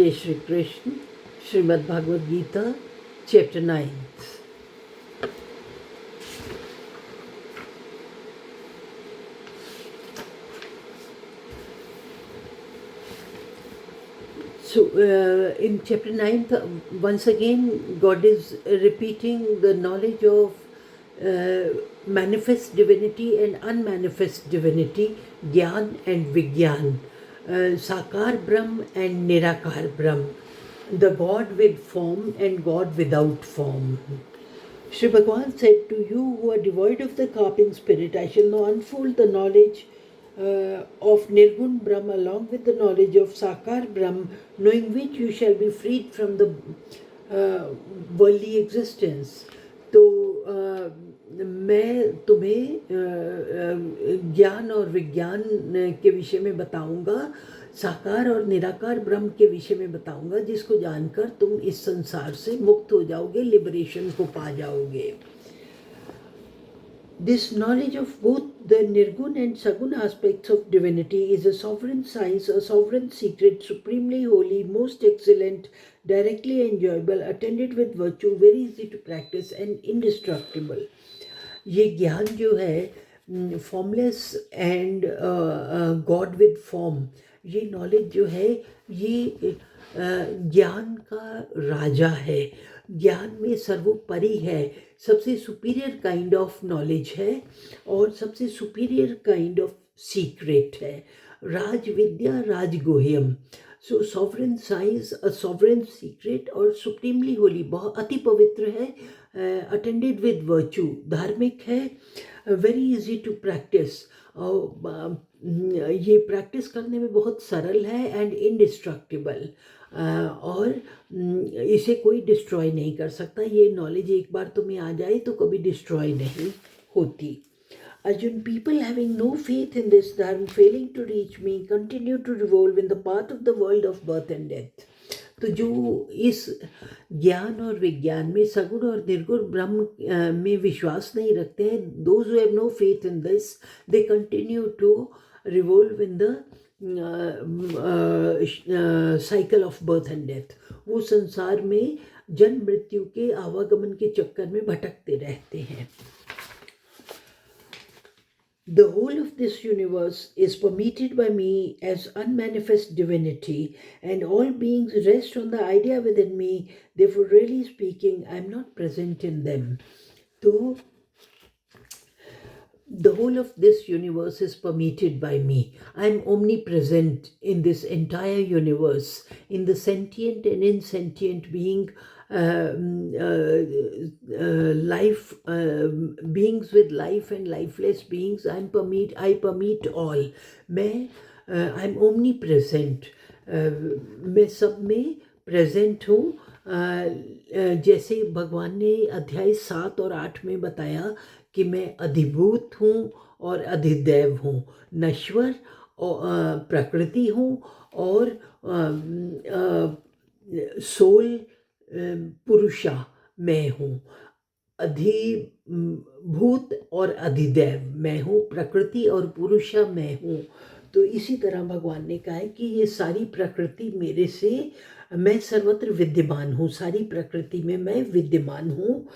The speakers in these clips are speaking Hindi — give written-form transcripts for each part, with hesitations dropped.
Jai Shri Krishna, Srimad Bhagavad Gita, Chapter 9. So, in Chapter 9, once again, God is repeating the knowledge of manifest divinity and unmanifest divinity, Gyan and Vigyan, Sakar Brahm and Nirakar Brahm, the God with form and God without form. Shri Bhagavan said, "To you who are devoid of the carping spirit, I shall now unfold the knowledge of Nirgun Brahm along with the knowledge of Sakar Brahm, knowing which you shall be freed from the worldly existence." तो मैं तुम्हें ज्ञान और विज्ञान के विषय में बताऊंगा, साकार और निराकार ब्रह्म के विषय में बताऊंगा, जिसको जानकर तुम इस संसार से मुक्त हो जाओगे, लिबरेशन को पा जाओगे. This knowledge of both the Nirgun and Sagun aspects of divinity is a sovereign science, a sovereign secret, supremely holy, most excellent, directly enjoyable, attended with virtue, very easy to practice and indestructible. ये ज्ञान जो है formless and God with form, ये नॉलेज जो है ये ज्ञान का राजा है, ज्ञान में सर्वोपरि है, सबसे सुपीरियर काइंड ऑफ नॉलेज है और सबसे सुपीरियर काइंड ऑफ सीक्रेट है. राज विद्या राजगुह्यम, so sovereign science, a sovereign secret और सुप्रीमली होली, बहुत अति पवित्र है, अटेंडेड विद वर्चू, धार्मिक है, वेरी इजी टू प्रैक्टिस, ये प्रैक्टिस करने में बहुत सरल है, एंड इनडिस्ट्रक्टिबल, और इसे कोई डिस्ट्रॉय नहीं कर सकता. ये नॉलेज एक बार तुम्हें आ जाए तो कभी डिस्ट्रॉय नहीं होती. Arjun, people having no faith in this dharma, failing to reach me, continue to revolve in the path of the world of birth and death. तो जो इस ज्ञान और विज्ञान में सगुण और निर्गुण ब्रह्म में विश्वास नहीं रखते हैं, those who have no faith in this, they continue to revolve in the cycle of birth and death. वो संसार में जन्म मृत्यु के आवागमन के चक्कर में भटकते रहते हैं. The whole of this universe is permeated by me as unmanifest divinity, and all beings rest on the idea within me. Therefore, really speaking, I am not present in them. So, the whole of this universe is permeated by me. I am omnipresent in this entire universe, in the sentient and insentient being, life, beings with life and lifeless beings. I permeate all. I am omnipresent. मैं सब में प्रेजेंट हूँ. जैसे भगवान ने अध्याय 7 और 8 में बताया कि मैं अधिभूत हूँ और अधिदैव हूँ, नश्वर और प्रकृति हूँ और सोल पुरुषा मैं हूँ. अधिभूत और अधिदैव मैं हूँ, प्रकृति और पुरुषा मैं हूँ. तो इसी तरह भगवान ने कहा है कि ये सारी प्रकृति मेरे से, मैं सर्वत्र विद्यमान हूँ, सारी प्रकृति में मैं विद्यमान हूँ.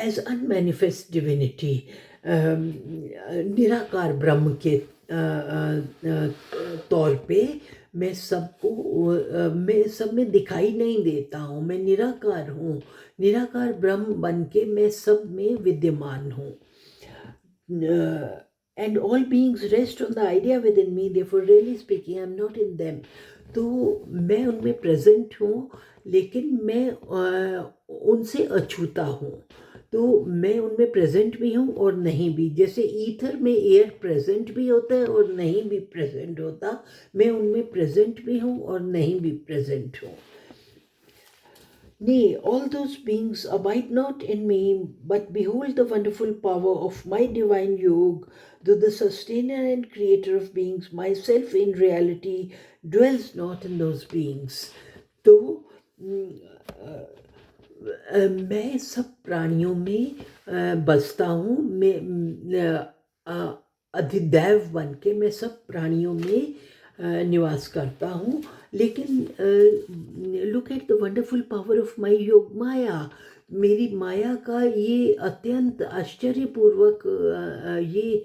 एज अनमैनिफेस्ट डिविनिटी, निराकार ब्रह्म के तौर पे मैं सब में दिखाई नहीं देता हूँ. मैं निराकार हूँ, निराकार ब्रह्म बन के मैं सब में विद्यमान हूँ. And all beings rest on the idea within me. Therefore, really speaking, I am not in them. तो मैं उनमें प्रेजेंट हूँ, लेकिन मैं उनसे अछूता हूँ. तो मैं उनमें प्रेजेंट भी हूँ और नहीं भी. जैसे ईथर में एयर प्रेजेंट भी होता है और नहीं भी प्रेजेंट होता, मैं उनमें प्रेजेंट भी हूँ और नहीं भी प्रेजेंट हूँ. Nay, all those beings abide not in me, but behold the wonderful power of my divine yoga, though the sustainer and creator of beings, myself in reality, dwells not in those beings. तो मैं सब प्राणियों में बसता हूँ. मैं अधिदैव बन के मैं सब प्राणियों में निवास करता हूँ। लेकिन look at the wonderful power of my योग माया। मेरी माया का ये अत्यंत आश्चर्यपूर्वक ये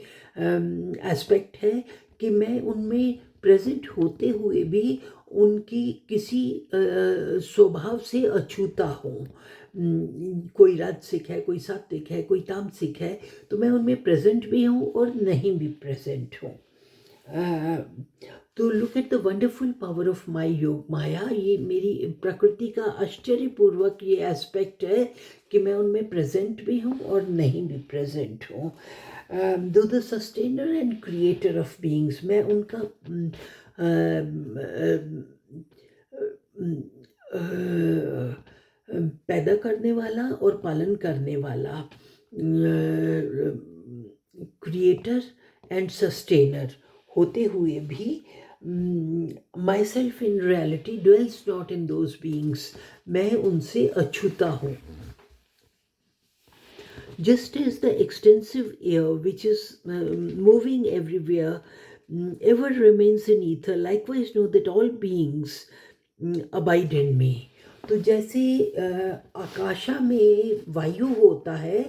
एस्पेक्ट है कि मैं उनमें प्रेजेंट होते हुए भी उनकी किसी स्वभाव से अछूता हूँ। कोई राजसिक है, कोई सात्विक है, कोई तामसिक है, तो मैं उनमें प्रेजेंट भी हूँ और नहीं भी प्रेजेंट हूँ। तो look at the wonderful power of my योग माया। ये मेरी प्रकृति का आश्चर्यपूर्वक ये एस्पेक्ट है कि मैं उनमें प्रेजेंट भी हूँ और नहीं भी प्रेजेंट हूँ। दो the sustainer and creator of beings, मैं उनका पैदा करने वाला और पालन करने वाला, क्रिएटर एंड सस्टेनर होते हुए भी my self in reality dwells not in those beings, मैं उनसे अछूता हूँ। Just as the extensive air which is moving everywhere ever remains in ether, likewise know that all beings abide in me. तो जैसे आकाशा में वायु होता है,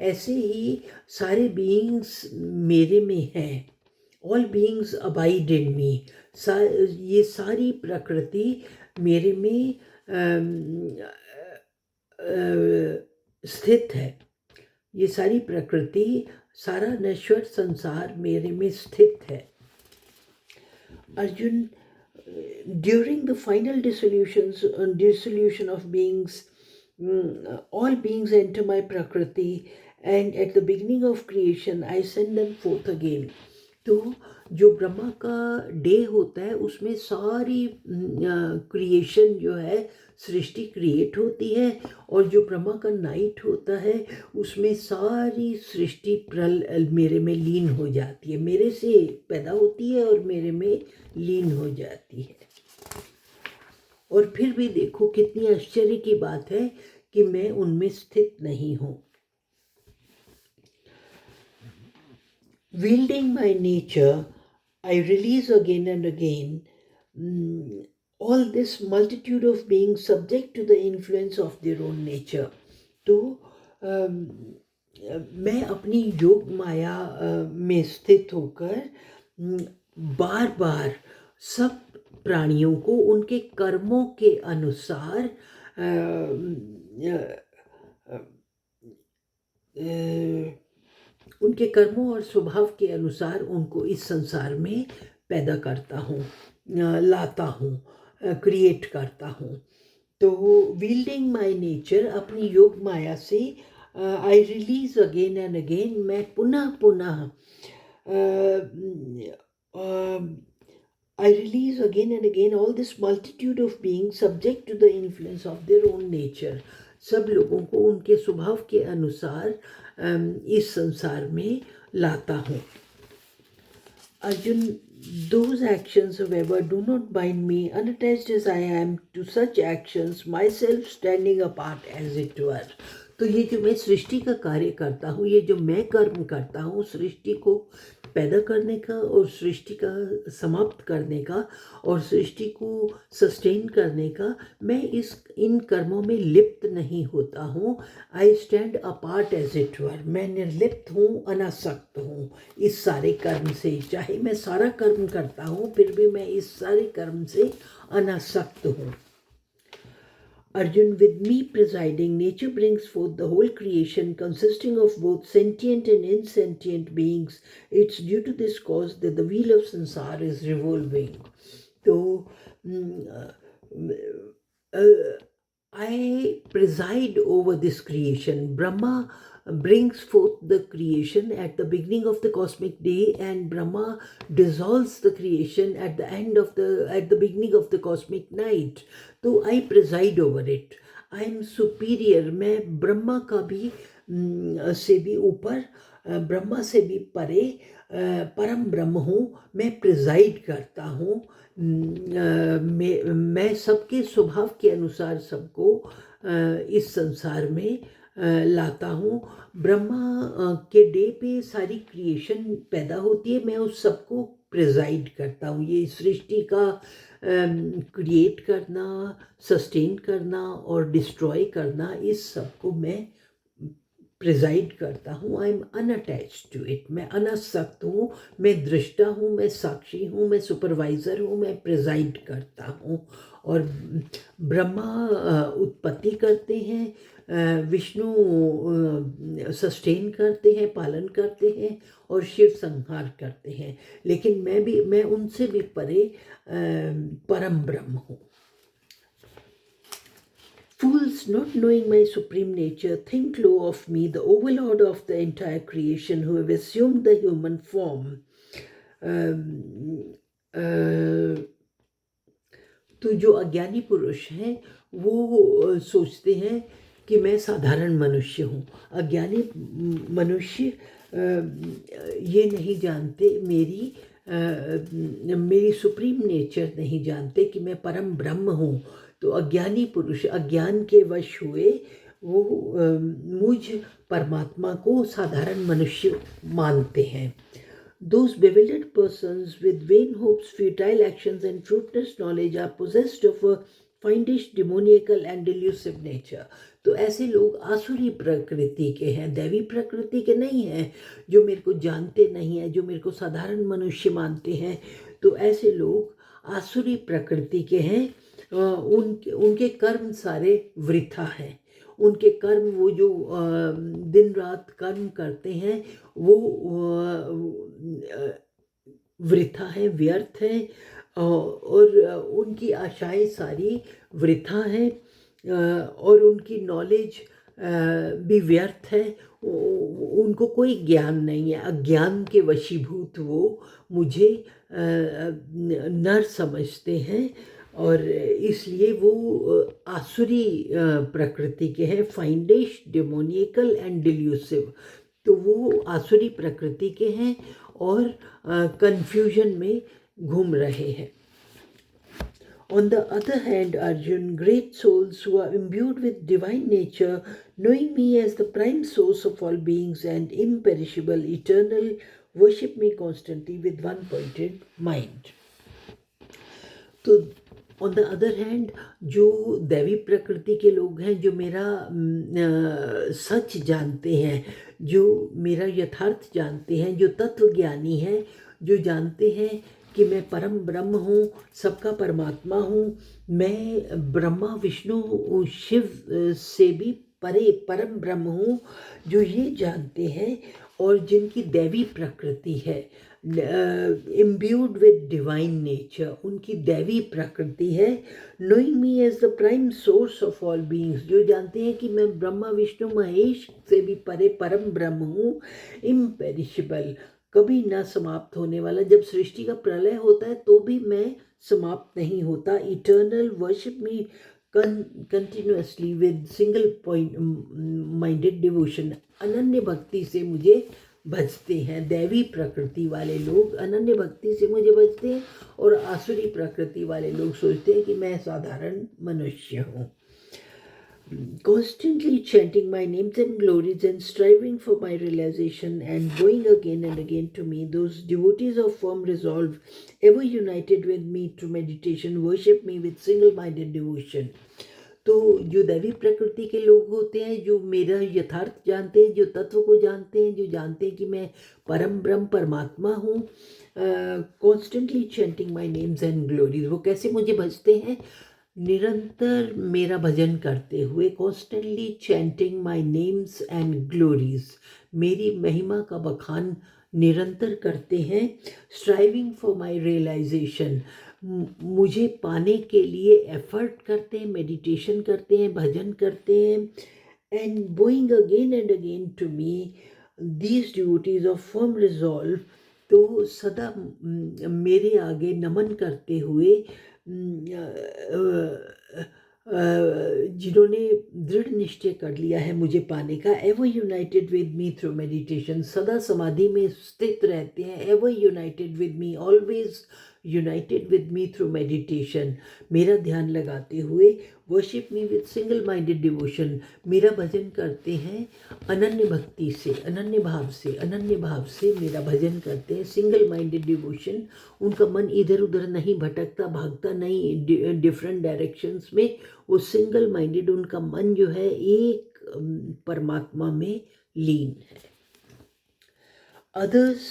ऐसे ही सारे बीइंग्स मेरे में हैं। ऑल बीइंग्स अबाइड इन मी, ये सारी प्रकृति मेरे में स्थित है। ये सारी प्रकृति, सारा नश्वर संसार मेरे में स्थित है। Arjun, during the final dissolution of beings, all beings enter my prakriti, and at the beginning of creation I send them forth again. तो जो ब्रह्मा का डे होता है उसमें सारी क्रिएशन जो है, सृष्टि क्रिएट होती है, और जो ब्रह्मा का नाइट होता है उसमें सारी सृष्टि मेरे में लीन हो जाती है। मेरे से पैदा होती है और मेरे में लीन हो जाती है। और फिर भी देखो कितनी आश्चर्य की बात है कि मैं उनमें स्थित नहीं हूँ। Wielding my nature, I release again and again all this multitude of beings subject to the influence of their own nature. तो मैं अपनी योग माया में स्थित होकर बार बार सब प्राणियों को उनके कर्मों के अनुसार उनके कर्मों और स्वभाव के अनुसार उनको इस संसार में पैदा करता हूँ, लाता हूँ, क्रिएट करता हूँ। तो विल्डिंग माई नेचर, अपनी योग माया से I release again and again, मैं पुनः पुनः I release again and again all this multitude of beings subject to the influence of their own nature. सब लोगों को उनके स्वभाव के अनुसार इस संसार में लाता हूँ। Arjun, those actions however do not bind me, unattached as I am to such actions, myself standing apart as it were. तो ये जो मैं सृष्टि का कार्य करता हूँ, ये जो मैं कर्म करता हूँ, सृष्टि को पैदा करने का और सृष्टि का समाप्त करने का और सृष्टि को सस्टेन करने का, मैं इन कर्मों में लिप्त नहीं होता हूँ। I stand apart as it were, मैं निर्लिप्त हूँ, अनासक्त हूँ इस सारे कर्म से। चाहे मैं सारा कर्म करता हूँ फिर भी मैं इस सारे कर्म से अनासक्त हूँ। Arjun, with me presiding, nature brings forth the whole creation consisting of both sentient and insentient beings. It's due to this cause that the wheel of samsara is revolving. So, I preside over this creation. Brahma brings forth the creation at the beginning of the cosmic day, and Brahma dissolves the creation at the beginning of the cosmic night. So I preside over it. I am superior. मैं ब्रह्मा का भी से भी ऊपर, ब्रह्मा से भी परे परम ब्रह्म हूँ। मैं प्रिजाइड करता हूँ। मैं सबके स्वभाव के अनुसार सबको इस संसार में लाता हूँ। ब्रह्मा के डे पे सारी क्रिएशन पैदा होती है, मैं उस सबको प्रिजाइड करता हूँ। ये सृष्टि का क्रिएट करना, सस्टेन करना और डिस्ट्रॉय करना, इस सब को मैं प्रिजाइड करता हूँ। I am unattached to it. मैं अनासक्त हूँ, मैं दृष्टा हूँ, मैं साक्षी हूँ, मैं सुपरवाइज़र हूँ, मैं प्रिजाइड करता हूँ। और ब्रह्मा उत्पत्ति करते हैं, विष्णु सस्टेन करते हैं, पालन करते हैं, और शिव संहार करते हैं। लेकिन मैं उनसे भी परे परम ब्रह्म हूँ। Fools, not knowing my supreme nature, think low of me, the overlord of the entire creation, who have assumed the human form. तो जो अज्ञानी पुरुष हैं वो सोचते हैं कि मैं साधारण मनुष्य हूँ। अज्ञानी मनुष्य ये नहीं जानते, मेरी सुप्रीम नेचर नहीं जानते कि मैं परम ब्रह्म हूँ। तो अज्ञानी पुरुष अज्ञान के वश हुए वो मुझ परमात्मा को साधारण मनुष्य मानते हैं। Those bewildered persons with vain hopes, futile actions and fruitless knowledge are possessed of a fiendish, demoniacal and delusive nature. तो ऐसे लोग आसुरी प्रकृति के हैं, दैवी प्रकृति के नहीं हैं, जो मेरे को जानते नहीं हैं, जो मेरे को साधारण मनुष्य मानते हैं। तो ऐसे लोग आसुरी प्रकृति के हैं। उनके कर्म सारे वृथा हैं। उनके कर्म, वो जो दिन रात कर्म करते हैं, वो वृथा है, व्यर्थ है, और उनकी आशाएं सारी वृथा हैं, और उनकी नॉलेज भी व्यर्थ है। उनको कोई ज्ञान नहीं है। अज्ञान के वशीभूत वो मुझे नर समझते हैं, और इसलिए वो आसुरी प्रकृति के हैं, फाइंडिश, डेमोनिकल एंड डिल्यूसिव। तो वो आसुरी प्रकृति के हैं और कंफ्यूजन में घूम रहे हैं। On the other hand, Arjun, great souls who are imbued with divine nature, knowing me as the prime source of all beings and imperishable, eternal, worship me constantly with one-pointed mind. तो ऑन द अदर हैंड, जो दैवी प्रकृति के लोग हैं, जो मेरा सच जानते हैं, जो मेरा यथार्थ जानते हैं, जो तत्व ज्ञानी हैं, जो जानते हैं कि मैं परम ब्रह्म हूँ, सबका परमात्मा हूँ, मैं ब्रह्मा विष्णु शिव से भी परे परम ब्रह्म हूँ, जो ये जानते हैं और जिनकी दैवी प्रकृति है, imbued with divine nature, उनकी दैवी प्रकृति है। knowing me as the prime source of all beings, जो जानते हैं कि मैं ब्रह्मा विष्णु महेश से भी परे परम ब्रह्म हूँ। imperishable, कभी ना समाप्त होने वाला। जब सृष्टि का प्रलय होता है तो भी मैं समाप्त नहीं होता। eternal, worship me continuously with single point minded devotion, अनन्य भक्ति से मुझे भजते हैं। दैवी प्रकृति वाले लोग अनन्य भक्ति से मुझे भजते हैं, और आसुरी प्रकृति वाले लोग सोचते हैं कि मैं साधारण मनुष्य हूँ। Constantly chanting my names and glories and striving for my realization and going again and again to me, those devotees of firm resolve, ever united with me through meditation, worship me with single-minded devotion. तो जो दैवी प्रकृति के लोग होते हैं, जो मेरा यथार्थ जानते हैं, जो तत्व को जानते हैं, जो जानते हैं कि मैं परम ब्रह्म परमात्मा हूँ, constantly chanting my names and glories, वो कैसे मुझे भजते हैं? निरंतर मेरा भजन करते हुए, constantly chanting my names and glories, मेरी महिमा का बखान निरंतर करते हैं। स्ट्राइविंग फॉर माई रियलाइजेशन, मुझे पाने के लिए एफर्ट करते हैं, मेडिटेशन करते हैं, भजन करते हैं। And going again and again to me, these duties of firm resolve, तो सदा मेरे आगे नमन करते हुए, जिन्होंने दृढ़ निश्चय कर लिया है मुझे पाने का। Ever United with me through meditation, सदा समाधि में स्थित रहते हैं। Ever United with me, always united with me through meditation. मेरा ध्यान लगाते हुए worship me with single minded devotion. मेरा भजन करते हैं अनन्य भक्ति से, अनन्य भाव से मेरा भजन करते हैं. सिंगल माइंडेड डिवोशन, उनका मन इधर उधर नहीं भटकता, भागता नहीं डिफरेंट डायरेक्शंस में. वो सिंगल माइंडेड, उनका मन जो है एक परमात्मा में लीन है. Others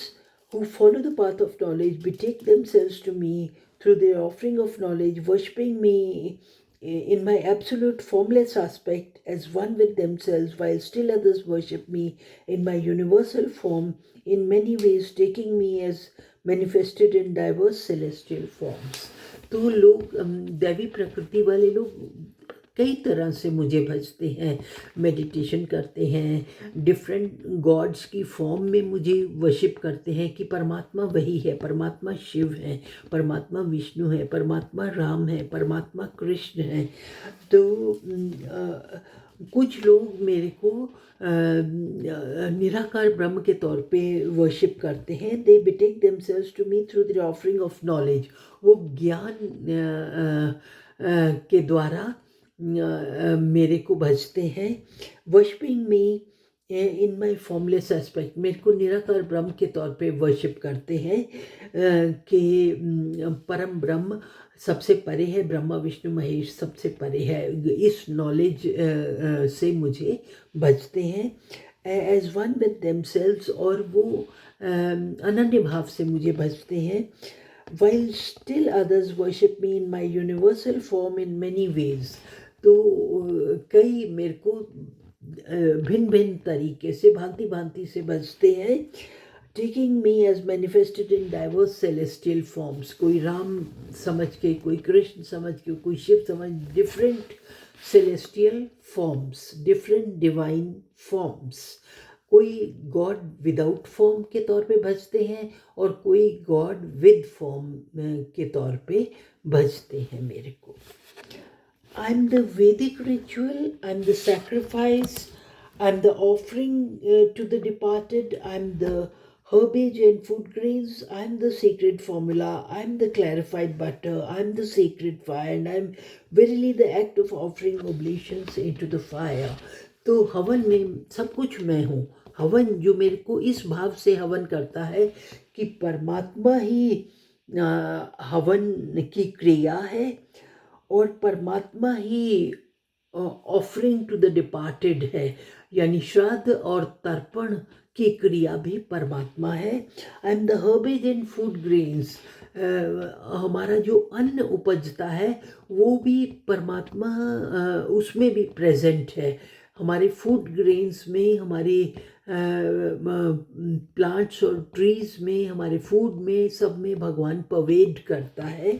who follow the path of knowledge betake themselves to me through their offering of knowledge, worshipping me in my absolute formless aspect as one with themselves, while still others worship me in my universal form, in many ways taking me as manifested in diverse celestial forms. तो लोग दैवी प्रकृति वाले लोग कई तरह से मुझे भजते हैं, मेडिटेशन करते हैं, डिफरेंट गॉड्स की फॉर्म में मुझे वर्शिप करते हैं कि परमात्मा वही है, परमात्मा शिव है, परमात्मा विष्णु है, परमात्मा राम है, परमात्मा कृष्ण है. तो कुछ लोग मेरे को निराकार ब्रह्म के तौर पे वर्शिप करते हैं. They betake themselves to me through the offering of knowledge. वो ज्ञान के द्वारा मेरे को भजते हैं. Worshipping me in my formless aspect, मेरे को निराकार ब्रह्म के तौर पे वर्शिप करते हैं कि परम ब्रह्म सबसे परे है, ब्रह्मा विष्णु महेश सबसे परे है. इस नॉलेज से मुझे भजते हैं एज वन विद देमसेल्व्स, और वो अनन्य भाव से मुझे भजते हैं. while still others worship me in my universal form in many ways. तो कई मेरे को भिन्न भिन्न तरीके से, भांति भांति से भजते हैं. taking me as manifested in diverse celestial forms. कोई राम समझ के, कोई कृष्ण समझ के, कोई शिव समझ, different celestial forms, different divine forms. कोई गॉड विदाउट फॉर्म के तौर पे भजते हैं और कोई गॉड विद फॉर्म के तौर पे भजते हैं मेरे को. I am the Vedic ritual, I am the sacrifice, I am the offering to the departed, I am the herbage and food grains, I am the sacred formula, I am the clarified butter, I am the sacred fire, and I am verily the act of offering oblations into the fire. तो हवन में सब कुछ मैं हूँ. हवन जो मेरे को इस भाव से हवन करता है कि परमात्मा ही हवन की क्रिया है और परमात्मा ही ऑफरिंग टू द डिपार्टेड है, यानी श्राद्ध और तर्पण की क्रिया भी परमात्मा है. I am the herbage and food grains, हमारा जो अन्न उपजता है वो भी परमात्मा उसमें भी प्रेजेंट है. हमारे फूड ग्रेन्स में, हमारे प्लांट्स और ट्रीज में, हमारे फूड में, सब में भगवान परवेड करता है.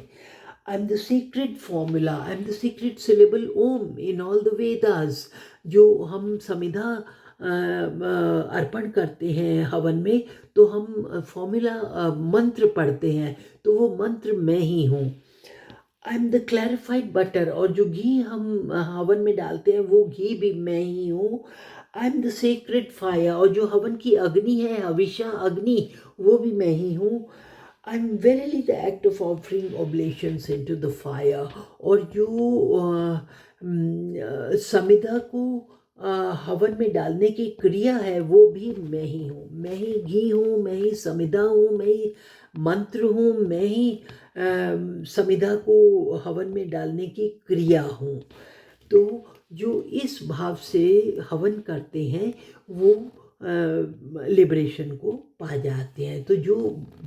I am the secret formula, I am the secret syllable Om in all the Vedas. जो हम समिधा अर्पण करते हैं हवन में, तो हम फॉर्मूला मंत्र पढ़ते हैं, तो वो मंत्र मैं ही हूँ. I am the clarified butter, और जो घी हम हवन में डालते हैं वो घी भी मैं ही हूँ. I am the sacred fire, और जो हवन की अग्नि है, हविषा अग्नि, वो भी मैं ही हूँ. I M verily the act of offering ऑब्लेशंस into the fire, और जो समिधा को हवन में डालने की क्रिया है वो भी मैं ही हूँ. मैं ही घी हूँ, मैं ही समिधा हूँ, मैं ही मंत्र हूँ, मैं ही समिधा को हवन में डालने की क्रिया हूँ. तो जो इस भाव से हवन करते हैं वो लिबरेशन को पा जाते हैं. तो जो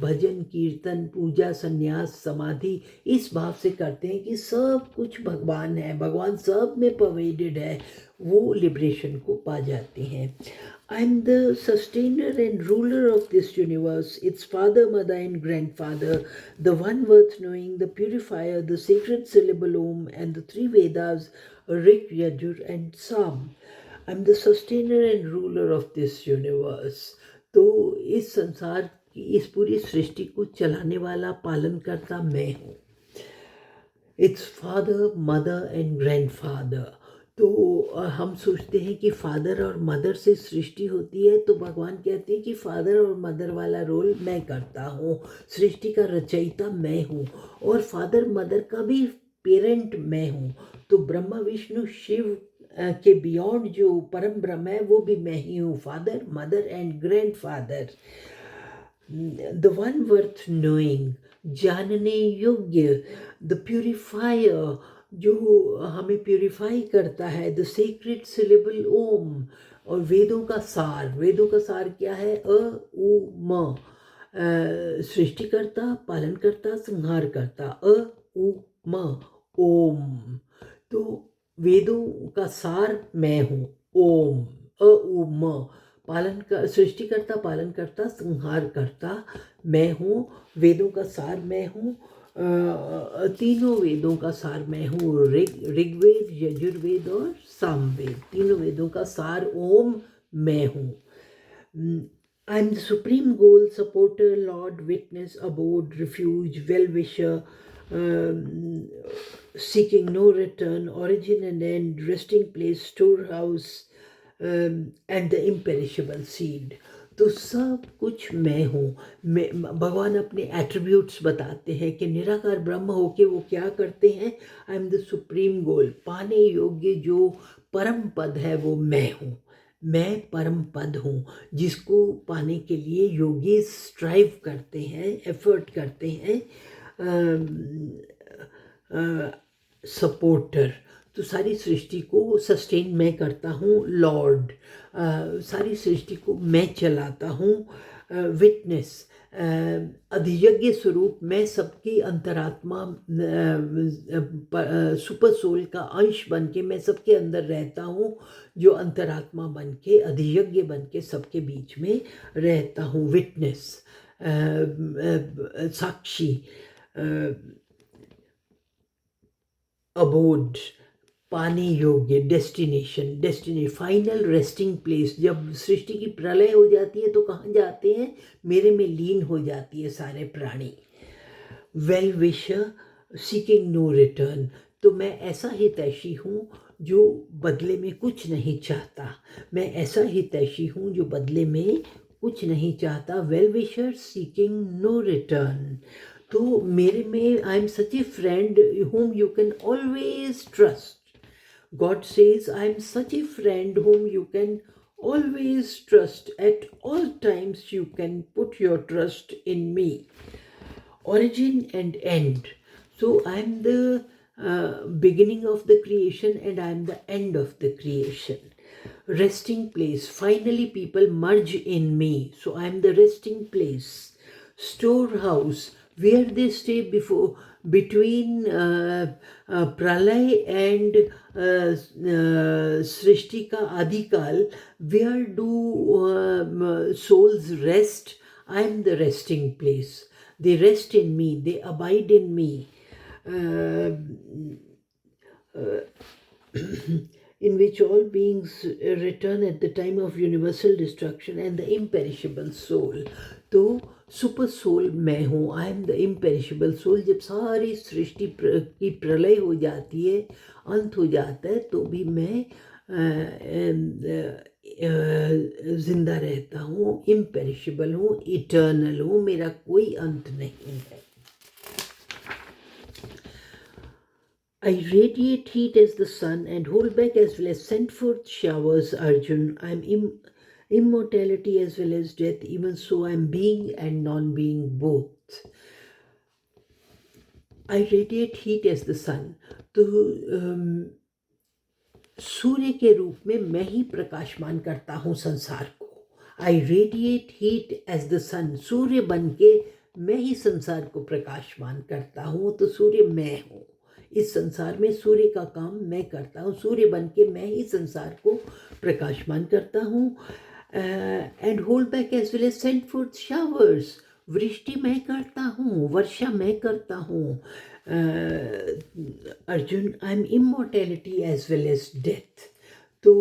भजन कीर्तन पूजा संन्यास समाधि इस भाव से करते हैं कि सब कुछ भगवान है, भगवान सब में परवेडेड है, वो लिबरेशन को पा जाते हैं. I am the sustainer and ruler of this universe, its father, mother and grandfather, the one worth knowing, the purifier, the sacred syllable Om, and the three Vedas, Rig, Yajur and Sam. I am the sustainer and ruler of this universe. तो इस संसार की, इस पूरी सृष्टि को चलाने वाला, पालन करता मैं हूँ. Its father, mother and grandfather. तो हम सोचते हैं कि फादर और मदर से सृष्टि होती है, तो भगवान कहते हैं कि फादर और मदर वाला रोल मैं करता हूँ, सृष्टि का रचयिता मैं हूँ, और फादर मदर का भी पेरेंट मैं हूँ। तो ब्रह्मा विष्णु शिव के बियॉन्ड जो परम ब्रह्म है वो भी मैं ही हूँ, father mother and grand father. The one worth knowing, जानने योग्य, द प्यूरिफायर, जो हमें प्यूरिफाई करता है, द सीक्रेट सिलेबल ओम। और वेदों का सार, वेदों का सार क्या है? अ उ म, सृष्टिकर्ता, पालनकर्ता, संहारकर्ता, अ उ म, ओम। तो वेदों का सार मैं हूँ, ओम, अ उ म। पालन का सृष्टिकर्ता, पालनकर्ता, संहारकर्ता मैं हूँ। वेदों का सार मैं हूँ, तीनों वेदों का सार मैं हूँ, ऋग्वेद, यजुर्वेद और सामवेद, तीनों वेदों का सार ओम मैं हूँ। I am the supreme goal, supporter, Lord, witness, abode, refuge, well-wisher, um, seeking no return, origin and end, resting place, storehouse, and the imperishable seed. तो सब कुछ मैं हूँ। मैं, भगवान अपने एट्रीब्यूट्स बताते हैं कि निराकार ब्रह्म होके वो क्या करते हैं। आई एम द सुप्रीम गोल, पाने योग्य जो परम पद है वो मैं हूँ। मैं परम पद हूँ जिसको पाने के लिए योगी स्ट्राइव करते हैं, एफर्ट करते हैं। सपोर्टर, तो सारी सृष्टि को सस्टेन मैं करता हूँ, लॉर्ड, सारी सृष्टि को मैं चलाता हूँ। विटनेस, अधियज्ञ स्वरूप, मैं सबकी अंतरात्मा, सुपर सोल का अंश बन के मैं सबके अंदर रहता हूँ, जो अंतरात्मा बन के, अधियज्ञ बन के सबके बीच में रहता हूँ। विटनेस, साक्षी, अबोड, पाने योग्य, डेस्टिनेशन, फाइनल रेस्टिंग प्लेस। जब सृष्टि की प्रलय हो जाती है तो कहाँ जाते हैं? मेरे में लीन हो जाती है सारे प्राणी। Well wisher, seeking no return, तो मैं ऐसा हितैषी हूँ जो बदले में कुछ नहीं चाहता। मैं ऐसा हितैषी हूँ जो बदले में कुछ नहीं चाहता। Well wisher, seeking no return, तो मेरे में I am such a friend whom you can always trust. God says, I am such a friend whom you can always trust. At all times, you can put your trust in me. Origin and end. So, I am the beginning of the creation and I am the end of the creation. Resting place. Finally, people merge in me. So, I am the resting place. Storehouse, where they stay between pralay and सृष्टि का आदिकाल, where do souls rest? I am the resting place. They rest in me, they abide in me. In which all beings return at the time of universal destruction, and the imperishable soul. तो सुपर सोल मैं हूँ, आई एम द इम्पेरिशबल सोल। जब सारी सृष्टि की प्रलय हो जाती है, अंत हो जाता है, तो भी मैं जिंदा रहता हूँ, इम्पेरिशबल हूँ, इटर्नल हूँ, मेरा कोई अंत नहीं है। I radiate heat as the sun and hold back as well as send forth showers, Arjun. I am immortality as well as death, even so I am being and non-being both. I radiate heat as the sun. तो सूर्य के रूप में मैं ही प्रकाशमान करता हूँ संसार को। I radiate heat as the sun. सूर्य बन के मैं ही संसार को प्रकाशमान करता हूँ। तो सूर्य मैं हूँ, इस संसार में सूर्य का काम मैं करता हूँ। सूर्य बन के मैं ही संसार को प्रकाशमान करता हूँ। And hold back as well as send forth showers, वृष्टि मैं करता हूँ, वर्षा मैं करता हूँ। Arjun, I am immortality as well as death. तो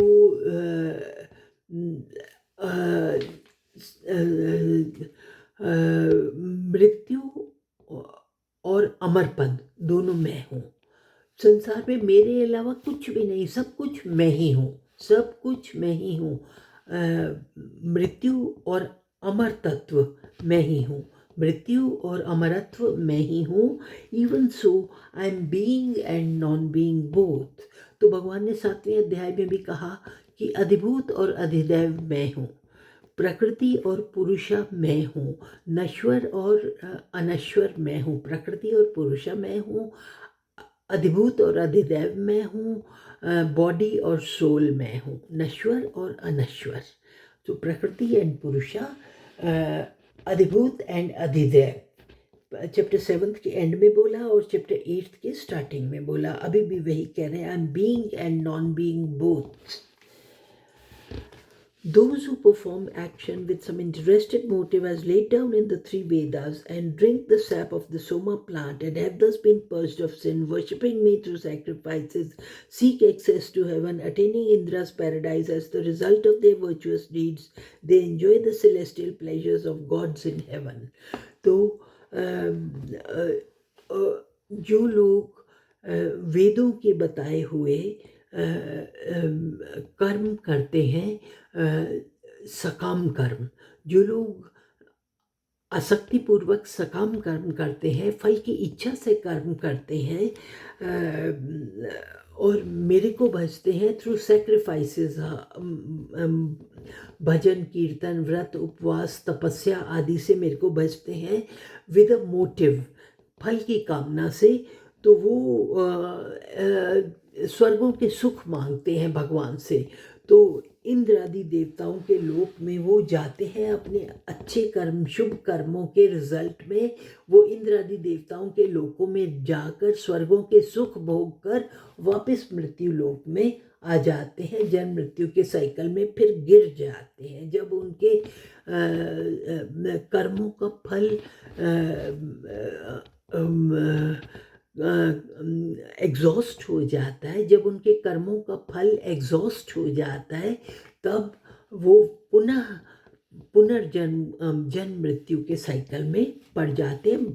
मृत्यु और अमर पद दोनों मैं हूँ। संसार में मेरे अलावा कुछ भी नहीं, सब कुछ मैं ही हूँ, सब कुछ मैं ही हूँ। मृत्यु और अमर तत्व मैं ही हूँ, मृत्यु और अमरत्व मैं ही हूँ। Even so I am being and non being both. तो भगवान ने 7वें अध्याय में भी कहा कि अधिभूत और अधिदैव मैं हूँ, प्रकृति और पुरुषा मैं हूँ, नश्वर और अनश्वर मैं हूँ। प्रकृति और पुरुषा मैं हूँ, अधिभूत और अधिदैव मैं हूँ, बॉडी और सोल मैं हूँ, नश्वर और अनश्वर। तो प्रकृति एंड पुरुषा, अधिभूत एंड अधिदैव। चैप्टर 7 के एंड में बोला और चैप्टर 8 के स्टार्टिंग में बोला। अभी भी वही कह रहे हैं, I am being and non being both. Those who perform action with some interested motive as laid down in the three Vedas and drink the sap of the Soma plant and have thus been purged of sin, worshipping me through sacrifices, seek access to heaven, attaining Indra's paradise as the result of their virtuous deeds, they enjoy the celestial pleasures of gods in heaven. तो जो लोग वेदों के बताए हुए कर्म करते हैं, सकाम कर्म, जो लोग आसक्तिपूर्वक सकाम कर्म करते हैं, फल की इच्छा से कर्म करते हैं और मेरे को भजते हैं थ्रू सेक्रीफाइसेस, भजन कीर्तन व्रत उपवास तपस्या आदि से मेरे को भजते हैं विद अ मोटिव, फल की कामना से, तो वो स्वर्गों के सुख मांगते हैं भगवान से। तो इंद्र आदि देवताओं के लोक में वो जाते हैं अपने अच्छे कर्म शुभ कर्मों के रिजल्ट में। वो इंद्र आदि देवताओं के लोकों में जाकर स्वर्गों के सुख भोग कर वापस मृत्यु लोक में आ जाते हैं, जन्म मृत्यु के साइकिल में फिर गिर जाते हैं। जब उनके कर्मों का फल एग्जॉस्ट हो जाता है, जब उनके कर्मों का फल एग्जॉस्ट हो जाता है, तब वो पुनर्जन्म जन्म मृत्यु के साइकिल में पड़ जाते हैं,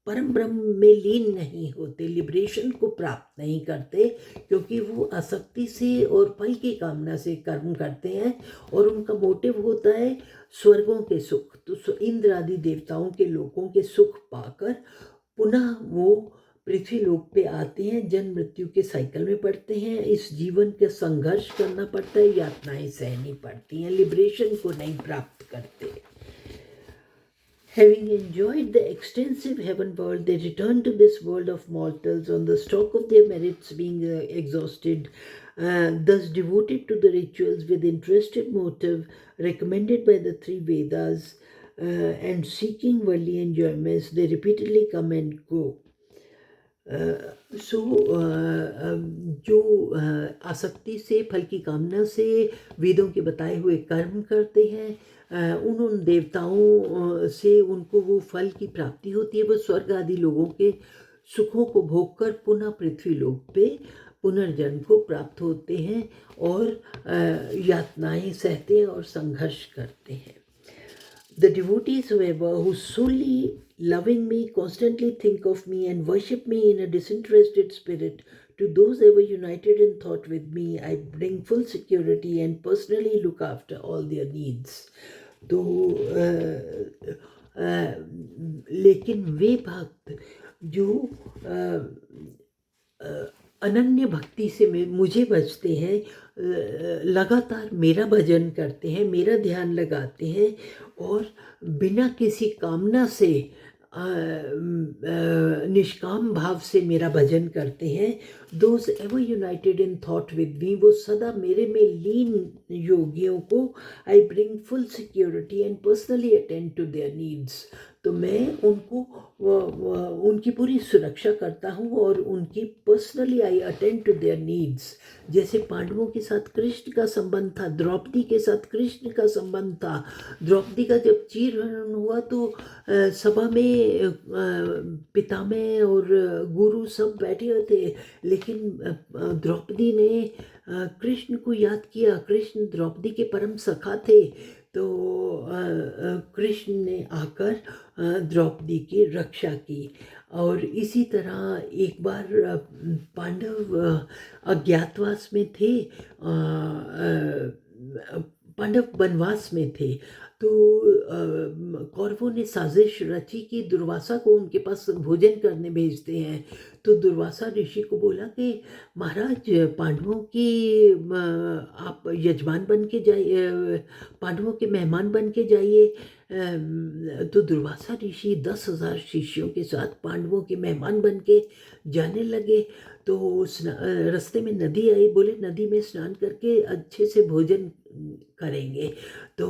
परम ब्रह्म में लीन नहीं होते, लिबरेशन को प्राप्त नहीं करते, क्योंकि वो आसक्ति से और फल की कामना से कर्म करते हैं और उनका मोटिव होता है स्वर्गों के सुख। तो इंद्र आदि देवताओं के लोगों के सुख पाकर पुनः वो पृथ्वी लोक पे आते हैं, जन्म मृत्यु के साइकिल में पड़ते हैं। इस जीवन का संघर्ष करना पड़ता है, यातनाएं सहनी पड़ती हैं, लिबरेशन को नहीं प्राप्त करते। Having enjoyed the extensive heaven world, they return to this world of mortals on the stock of their merits being exhausted, thus devoted to the rituals with interested motive recommended by the three Vedas, and seeking worldly enjoyments, they repeatedly come and go. जो आसक्ति से फल की कामना से वेदों के बताए हुए कर्म करते हैं, उन देवताओं से उनको वो फल की प्राप्ति होती है, वो स्वर्ग आदि लोगों के सुखों को भोग कर पुनः पृथ्वी लोक पे पुनर्जन्म को प्राप्त होते हैं और यातनाएं सहते हैं और संघर्ष करते हैं। The devotees, however, who solely loving me constantly think of me and worship me in a disinterested spirit, to those ever united in thought with me, I bring full security and personally look after all their needs. तो लेकिन वे भक्त जो अनन्य भक्ति से मुझे भजते हैं, लगातार मेरा भजन करते हैं, मेरा ध्यान लगाते हैं और बिना किसी कामना से निष्काम भाव से मेरा भजन करते हैं, those ever united in thought with me, वो सदा मेरे में लीन योगियों को I bring full security and personally attend to their needs. तो मैं उनको उनकी पूरी सुरक्षा करता हूँ और उनकी personally I attend to their needs. जैसे पांडवों के साथ कृष्ण का संबंध था, द्रौपदी के साथ कृष्ण का संबंध था। द्रौपदी का जब चीरहरण हुआ तो सभा में पितामह और गुरु सब बैठे हुए थे, लेकिन द्रौपदी ने कृष्ण को याद किया। कृष्ण द्रौपदी के परम सखा थे, तो कृष्ण ने आकर द्रौपदी की रक्षा की। और इसी तरह एक बार पांडव अज्ञातवास में थे, पांडव वनवास में थे, तो कौरवों ने साजिश रची कि दुर्वासा को उनके पास भोजन करने भेजते हैं। तो दुर्वासा ऋषि को बोला कि महाराज, पांडवों की आप यजमान बन के जाइए, पांडवों के मेहमान बन के जाइए। तो दुर्वासा ऋषि 10,000 शिष्यों के साथ पांडवों के मेहमान बन के जाने लगे। तो रास्ते में नदी आई, बोले नदी में स्नान करके अच्छे से भोजन करेंगे। तो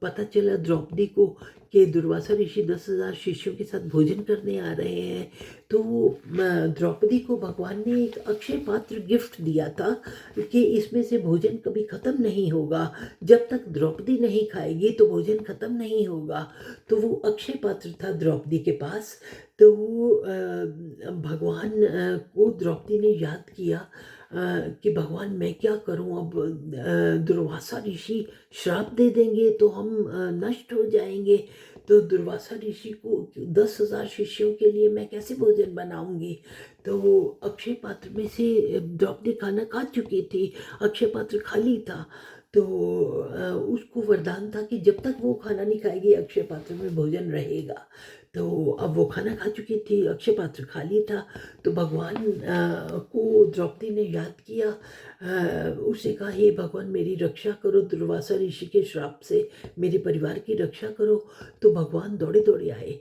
पता चला द्रौपदी को कि दुर्वासा ऋषि 10,000 शिष्यों के साथ भोजन करने आ रहे हैं। तो द्रौपदी को भगवान ने एक अक्षय पात्र गिफ्ट दिया था कि इसमें से भोजन कभी ख़त्म नहीं होगा, जब तक द्रौपदी नहीं खाएगी तो भोजन ख़त्म नहीं होगा। तो वो अक्षय पात्र था द्रौपदी के पास। तो भगवान को द्रौपदी ने याद किया कि भगवान मैं क्या करूं, अब दुर्वासा ऋषि श्राप दे देंगे तो हम नष्ट हो जाएंगे। तो दुर्वासा ऋषि को 10,000 शिष्यों के लिए मैं कैसे भोजन बनाऊंगी। तो वो अक्षय पात्र में से द्रौपदी खाना खा चुकी थी, अक्षय पात्र खाली था। तो उसको वरदान था कि जब तक वो खाना नहीं खाएगी अक्षय पात्र में भोजन रहेगा। तो अब वो खाना खा चुकी थी, अक्षय पात्र खाली था। तो भगवान को द्रौपदी ने याद किया, उसने कहा हे भगवान मेरी रक्षा करो, दुर्वासा ऋषि के श्राप से मेरे परिवार की रक्षा करो। तो भगवान दौड़े दौड़े आए।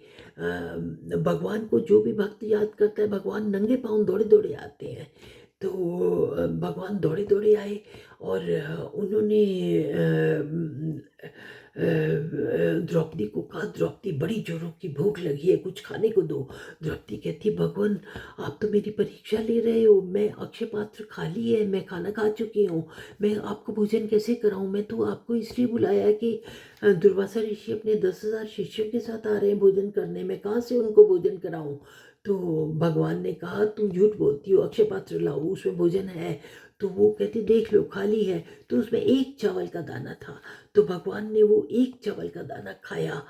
भगवान को जो भी भक्त याद करता है भगवान नंगे पाँव दौड़े दौड़े आते हैं। तो भगवान दौड़े दौड़े आए और उन्होंने द्रौपदी को कहा, द्रौपदी बड़ी जोरों की भूख लगी है, कुछ खाने को दो। द्रौपदी कहती भगवान आप तो मेरी परीक्षा ले रहे हो, मैं अक्षय पात्र खाली है, मैं खाना खा चुकी हूँ, मैं आपको भोजन कैसे कराऊँ। मैं तो आपको इसलिए बुलाया है कि दुर्वासा ऋषि अपने 10,000 शिष्यों के साथ आ रहे हैं भोजन करने, मैं कहाँ से उनको भोजन कराऊँ। तो भगवान ने कहा तुम झूठ बोलती हो, अक्षय पात्र लाओ उसमें भोजन है। तो वो कहती देख लो खाली है। तो उसमें एक चावल का दाना था। तो भगवान ने वो एक चावल का दाना खाया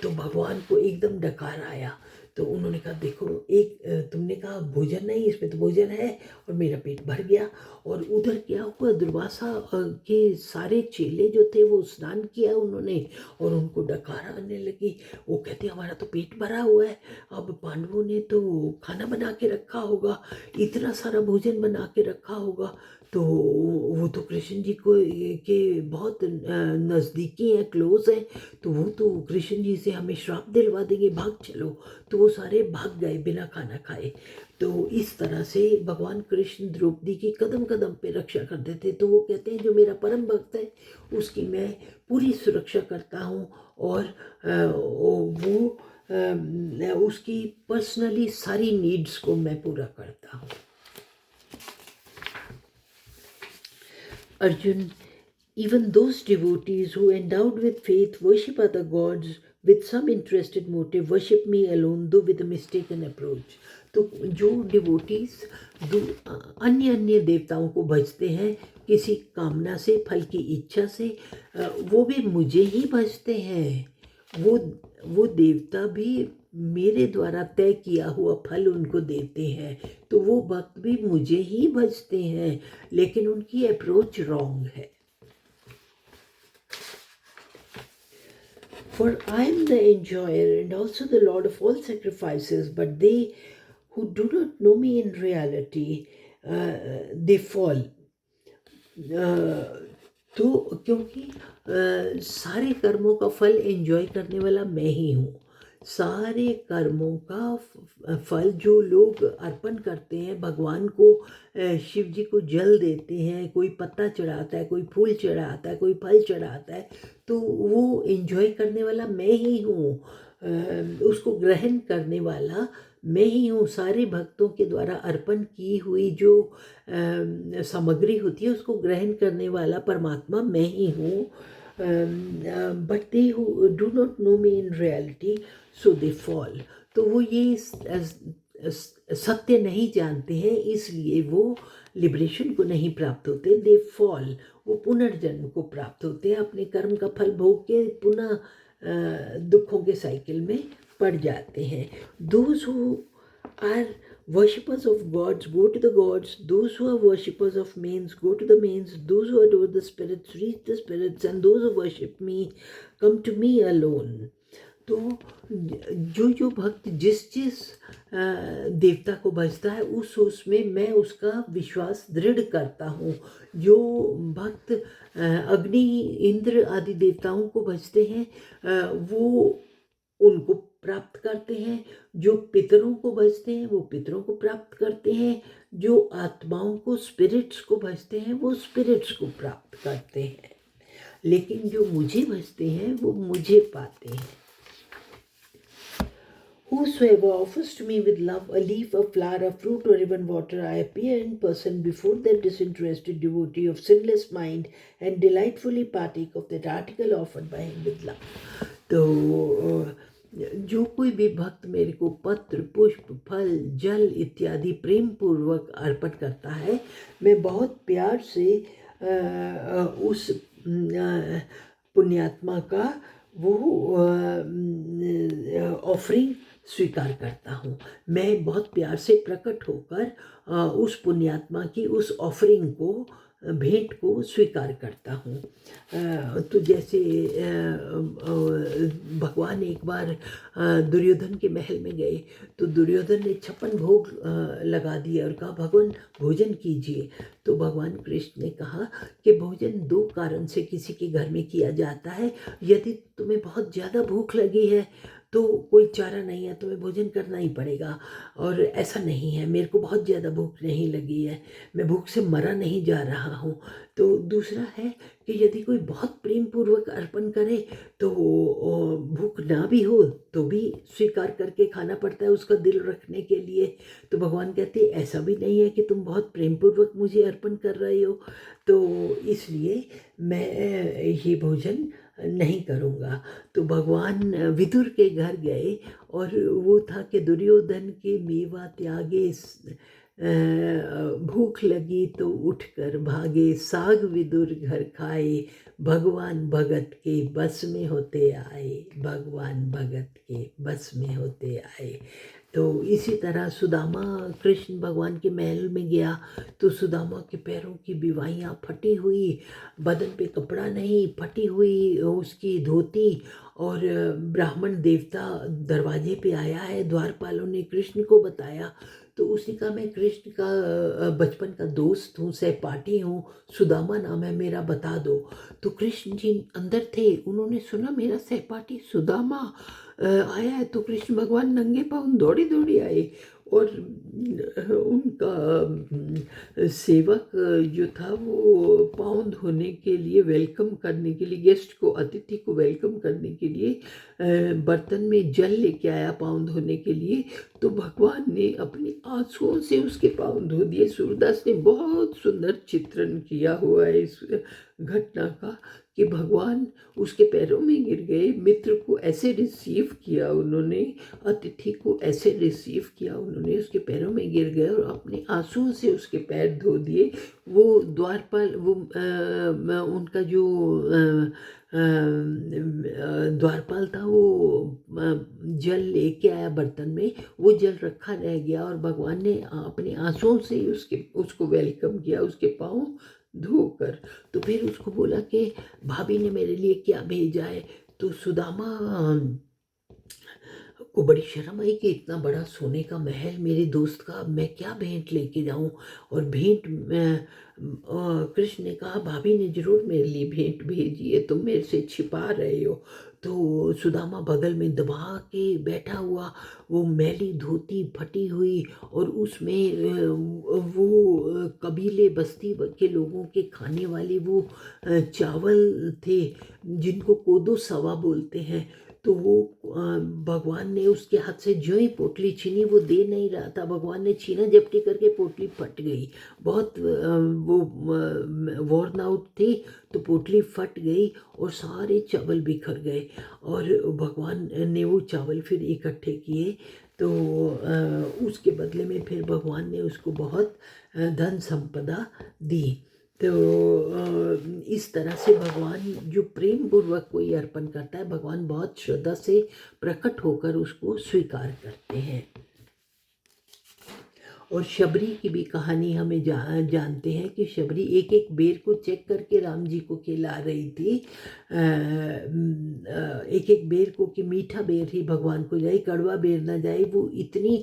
तो भगवान को एकदम डकार आया। तो उन्होंने कहा देखो एक तुमने कहा भोजन नहीं, इसमें तो भोजन है, और मेरा पेट भर गया। और उधर क्या हुआ, दुर्वासा के सारे चेले जो थे वो स्नान किया उन्होंने और उनको डकार आने लगी। वो कहते हमारा तो पेट भरा हुआ है, अब पांडवों ने तो खाना बना के रखा होगा, इतना सारा भोजन बना के रखा होगा। तो वो तो कृष्ण जी को के बहुत नज़दीकी हैं, क्लोज हैं, तो वो तो कृष्ण जी से हमें श्राप दिलवा देंगे, भाग चलो। तो वो सारे भाग गए बिना खाना खाए। तो इस तरह से भगवान कृष्ण द्रौपदी की कदम कदम पे रक्षा करते थे। तो वो कहते हैं जो मेरा परम भक्त है उसकी मैं पूरी सुरक्षा करता हूँ, और वो उसकी पर्सनली सारी नीड्स को मैं पूरा करता हूँ। Arjun, even those devotees who endowed with faith worship other gods with some interested motive worship me alone, though with a mistaken approach. तो जो डिवोटीज अन्य अन्य देवताओं को भजते हैं किसी कामना से, फल की इच्छा से, वो भी मुझे ही भजते हैं। वो देवता भी मेरे द्वारा तय किया हुआ फल उनको देते हैं। तो वो भक्त भी मुझे ही भजते हैं, लेकिन उनकी अप्रोच रॉन्ग है। For I am the enjoyer and also the Lord of all sacrifices, but they who do not know me in reality, they fall. तो क्योंकि सारे कर्मों का फल एंजॉय करने वाला मैं ही हूँ। सारे कर्मों का फल जो लोग अर्पण करते हैं भगवान को, शिव जी को जल देते हैं, कोई पत्ता चढ़ाता है, कोई फूल चढ़ाता है, कोई फल चढ़ाता है, तो वो एंजॉय करने वाला मैं ही हूँ, उसको ग्रहण करने वाला मैं ही हूँ। सारे भक्तों के द्वारा अर्पण की हुई जो सामग्री होती है उसको ग्रहण करने वाला परमात्मा मैं ही हूँ। But they who do not know me in reality so they fall. तो वो ये सत्य नहीं जानते हैं, इसलिए वो लिबरेशन को नहीं प्राप्त होते। दे फॉल, वो पुनर्जन्म को प्राप्त होते हैं, अपने कर्म का फल भोग के पुनः दुखों के साइकिल में पड़ जाते हैं। Those who are worshippers of gods go to the gods, those who are worshippers of mains go to the mains, those who adore the spirits reach the spirits, and those who worship me come to me alone. तो जो भक्त जिस देवता को भजता है उसमें मैं उसका विश्वास दृढ़ करता हूँ। जो भक्त अग्नि इंद्र आदि देवताओं को भजते हैं वो उनको प्राप्त करते हैं, जो पितरों को भजते हैं वो पितरों को प्राप्त करते हैं, जो आत्माओं को स्पिरिट्स को भजते हैं वो स्पिरिट्स को प्राप्त करते हैं, लेकिन जो मुझे भजते हैं वो मुझे पाते हैं। Whosoever offers to me with love a leaf, a flower, a fruit, or even water, I appear in person before that disinterested devotee of sinless mind and delightfully partake of that article offered by him with love. तो जो कोई भी भक्त मेरे को पत्र, पुष्प, फल, जल इत्यादि प्रेम पूर्वक अर्पण करता है, मैं बहुत प्यार से उस पुण्यात्मा का वो ऑफरिंग स्वीकार करता हूँ। मैं बहुत प्यार से प्रकट होकर उस पुण्यात्मा की उस ऑफरिंग को, भेंट को स्वीकार करता हूँ। तो जैसे भगवान एक बार दुर्योधन के महल में गए तो दुर्योधन ने 56 भोग लगा दिए और कहा भगवान भोजन कीजिए। तो भगवान कृष्ण ने कहा कि भोजन 2 कारण से किसी के घर में किया जाता है। यदि तुम्हें बहुत ज़्यादा भूख लगी है तो कोई चारा नहीं है, तुम्हें भोजन करना ही पड़ेगा, और ऐसा नहीं है मेरे को बहुत ज़्यादा भूख नहीं लगी है, मैं भूख से मरा नहीं जा रहा हूँ। तो दूसरा है कि यदि कोई बहुत प्रेम पूर्वक अर्पण करे तो भूख ना भी हो तो भी स्वीकार करके खाना पड़ता है उसका दिल रखने के लिए। तो भगवान कहते ऐसा भी नहीं है कि तुम बहुत प्रेम पूर्वक मुझे अर्पण कर रहे हो, तो इसलिए मैं ये भोजन नहीं करूँगा। तो भगवान विदुर के घर गए और वो था कि दुर्योधन के मेवा त्यागे, भूख लगी तो उठकर भागे, साग विदुर घर खाए, भगवान भगत के बस में होते आए, भगवान भगत के बस में होते आए। तो इसी तरह सुदामा कृष्ण भगवान के महल में गया तो सुदामा के पैरों की बिवाइयाँ फटी हुई, बदन पे कपड़ा नहीं, फटी हुई उसकी धोती, और ब्राह्मण देवता दरवाजे पे आया है। द्वारपालों ने कृष्ण को बताया तो उसने कहा मैं कृष्ण का बचपन का दोस्त हूँ, सहपाठी हूँ, सुदामा नाम है मेरा, बता दो। तो कृष्ण जी अंदर थे, उन्होंने सुना मेरा सहपाठी सुदामा आया है। तो कृष्ण भगवान नंगे पाँव दौड़ी दौड़ी आए और उनका सेवक जो था वो पाँव धोने के लिए, वेलकम करने के लिए, गेस्ट को, अतिथि को वेलकम करने के लिए बर्तन में जल लेके आया पाँव धोने के लिए। तो भगवान ने अपनी आंसुओं से उसके पाँव धो दिए। सूरदास ने बहुत सुंदर चित्रण किया हुआ है इस घटना का कि भगवान उसके पैरों में गिर गए, मित्र को ऐसे रिसीव किया उन्होंने, अतिथि को ऐसे रिसीव किया उन्होंने, उसके पैरों में गिर गए और अपने आंसुओं से उसके पैर धो दिए। वो द्वारपाल, वो उनका जो द्वारपाल था वो जल लेके आया बर्तन में, वो जल रखा रह गया और भगवान ने अपने आंसुओं से उसको वेलकम किया, उसके पाँव धोकर। तो फिर उसको बोला कि भाभी ने मेरे लिए क्या भेजा है। तो सुदामा को बड़ी शर्म आई कि इतना बड़ा सोने का महल मेरे दोस्त का, मैं क्या भेंट लेके जाऊं। और भेंट कृष्ण ने कहा भाभी ने जरूर मेरे लिए भेंट भेजी है, तुम मेरे से छिपा रहे हो। तो सुदामा बगल में दबा के बैठा हुआ, वो मैली धोती फटी हुई और उसमें वो कबीले बस्ती के लोगों के खाने वाले वो चावल थे जिनको कोदो सवा बोलते हैं। तो वो भगवान ने उसके हाथ से जो ही पोटली छीनी, वो दे नहीं रहा था, भगवान ने छीना झपटी करके पोटली फट गई। बहुत वो वॉर्न आउट थी तो पोटली फट गई और सारे चावल बिखर गए और भगवान ने वो चावल फिर इकट्ठे किए। तो उसके बदले में फिर भगवान ने उसको बहुत धन संपदा दी। तो इस तरह से भगवान जो प्रेम पूर्वक कोई अर्पण करता है, भगवान बहुत श्रद्धा से प्रकट होकर उसको स्वीकार करते हैं। और शबरी की भी कहानी हमें जानते हैं कि शबरी एक एक बेर को चेक करके राम जी को खिला रही थी, एक एक बेर को, कि मीठा बेर ही भगवान को जाए, कड़वा बेर ना जाए। वो इतनी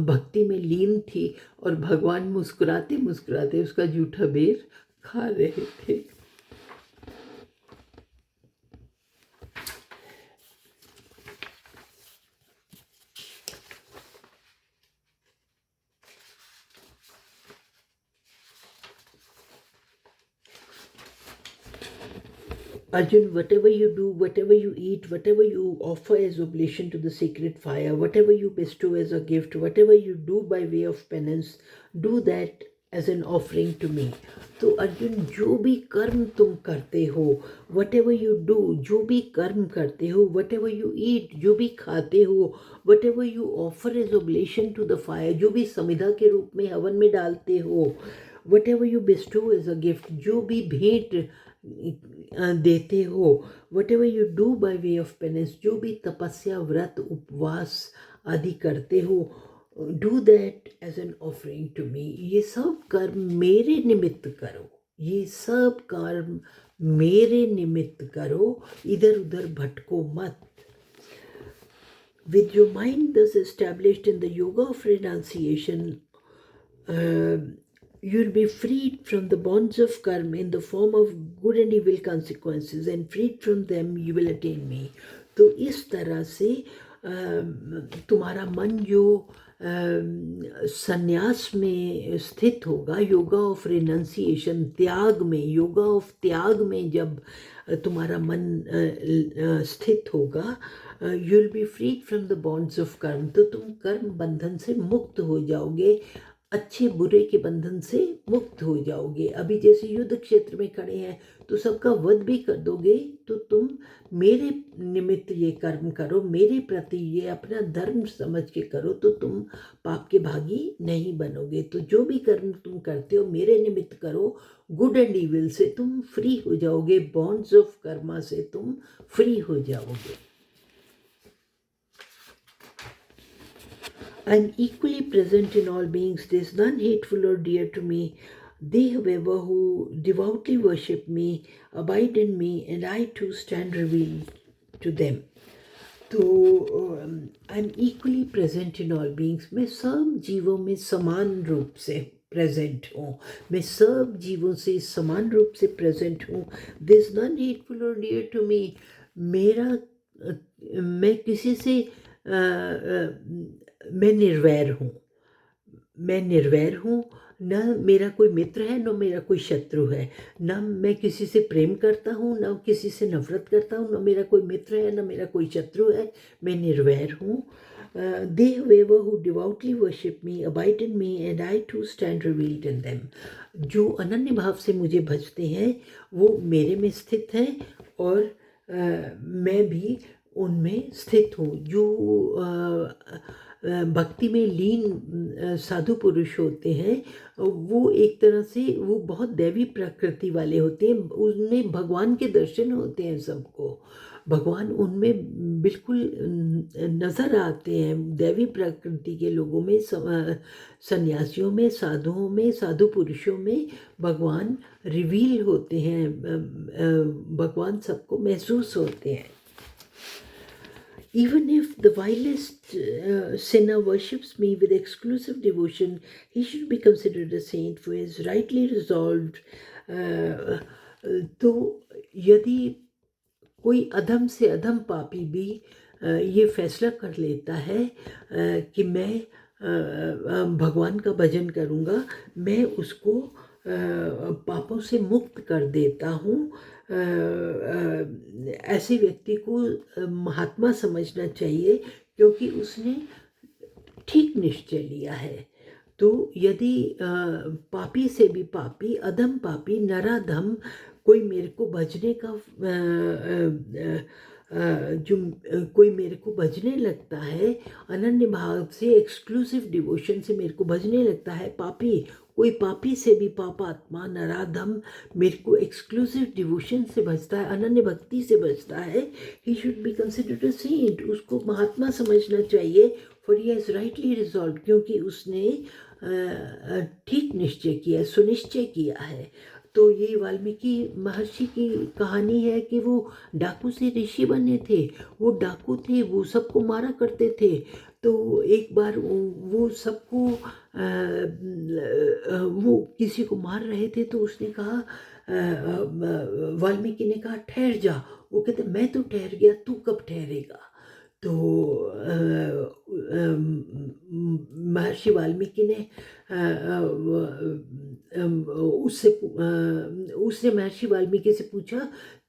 भक्ति में लीन थी और भगवान मुस्कुराते मुस्कुराते उसका जूठा बेर खा रहे थे। Arjun, whatever you do, whatever you eat, whatever you offer as oblation to the sacred fire, whatever you bestow as a gift, whatever you do by way of penance, do that as an offering to me. तो अर्जुन, जो भी कर्म तुम करते हो, whatever you do, जो भी कर्म करते हो, whatever you eat, जो भी खाते हो, whatever you offer as oblation to the fire, जो भी समिधा के रूप में हवन में डालते हो, whatever you bestow as a gift, जो भी भेंट देते हो, whatever you do by way of penance, जो भी तपस्या, व्रत, उपवास आदि करते हो, do that as an offering to me. ये सब कर्म मेरे निमित्त करो, ये सब कर्म मेरे निमित्त करो, इधर उधर भटको मत। With your mind thus established in the yoga of renunciation, you'll be freed from the bonds of karma in the form of good and evil consequences, and freed from them you will attain me. तो इस तरह से तुम्हारा मन जो संन्यास में स्थित होगा, योगा ऑफ रिनंसिएशन, त्याग में, योगा ऑफ त्याग में जब तुम्हारा मन स्थित होगा, you will be freed from the bonds of karma, तो तुम कर्म बंधन से मुक्त हो जाओगे, अच्छे बुरे के बंधन से मुक्त हो जाओगे। अभी जैसे युद्ध क्षेत्र में खड़े हैं तो सबका वध भी कर दोगे, तो तुम मेरे निमित्त ये कर्म करो, मेरे प्रति ये अपना धर्म समझ के करो, तो तुम पाप के भागी नहीं बनोगे। तो जो भी कर्म तुम करते हो मेरे निमित्त करो, गुड एंड इविल से तुम फ्री हो जाओगे, बॉन्ड्स ऑफ कर्मा से तुम फ्री हो जाओगे। I am equally present in all beings. There is none hateful or dear to me. They, however, who devoutly worship me, abide in me, and I too stand revealed to them. तो I am equally present in all beings, मैं सब जीवों में समान रूप से प्रेजेंट हूँ, मैं सब जीवों से समान रूप से प्रेजेंट हूँ। दिस इज नॉन हेटफुल और डियर टू मी, मेरा मैं किसी से मैं निर्वैर हूँ, मैं निर्वैर हूँ, न मेरा कोई मित्र है न मेरा कोई शत्रु है, न मैं किसी से प्रेम करता हूँ न किसी से नफरत करता हूँ, न मेरा कोई मित्र है न मेरा कोई शत्रु है, मैं निर्वैर हूँ। They however who devoutly worship me abide in me and I too stand revealed in them. जो अनन्य भाव से मुझे भजते हैं वो मेरे में स्थित हैं और मैं भी उनमें स्थित हूँ। जो भक्ति में लीन साधु पुरुष होते हैं वो एक तरह से वो बहुत दैवी प्रकृति वाले होते हैं, उनमें भगवान के दर्शन होते हैं, सबको भगवान उनमें बिल्कुल नज़र आते हैं। दैवी प्रकृति के लोगों में, सन्यासियों में, साधुओं में, साधु पुरुषों में भगवान रिवील होते हैं, भगवान सबको महसूस होते हैं। Even if the vilest sinner worships me with exclusive devotion, he should be considered a saint for he is rightly resolved. तो यदि कोई अधम से अधम पापी भी ये फैसला कर लेता है कि मैं भगवान का भजन करूँगा, मैं उसको पापों से मुक्त कर देता हूँ। ऐसे व्यक्ति को महात्मा समझना चाहिए क्योंकि उसने ठीक निश्चय लिया है। तो यदि पापी से भी पापी, अधम पापी, नराधम कोई मेरे को भजने का कोई मेरे को भजने लगता है अनन्य भाव से, एक्सक्लूसिव डिवोशन से मेरे को भजने लगता है, पापी, कोई पापी से भी पापात्मा नराधम मेरे को एक्सक्लूसिव डिवोशन से भजता है, अनन्य भक्ति से भजता है, he should be considered a saint, उसको महात्मा समझना चाहिए, for he has rightly resolve, क्योंकि उसने ठीक निश्चय किया, सुनिश्चय किया है। तो ये वाल्मीकि महर्षि की कहानी है कि वो डाकू से ऋषि बने थे। वो डाकू थे, वो सबको मारा करते थे। तो एक बार वो सबको वो किसी को मार रहे थे, तो उसने कहा, वाल्मीकि ने कहा ठहर जा। वो कहते मैं तो ठहर गया, तू कब ठहरेगा। तो महर्षि वाल्मीकि ने उसने महर्षि वाल्मीकि से पूछा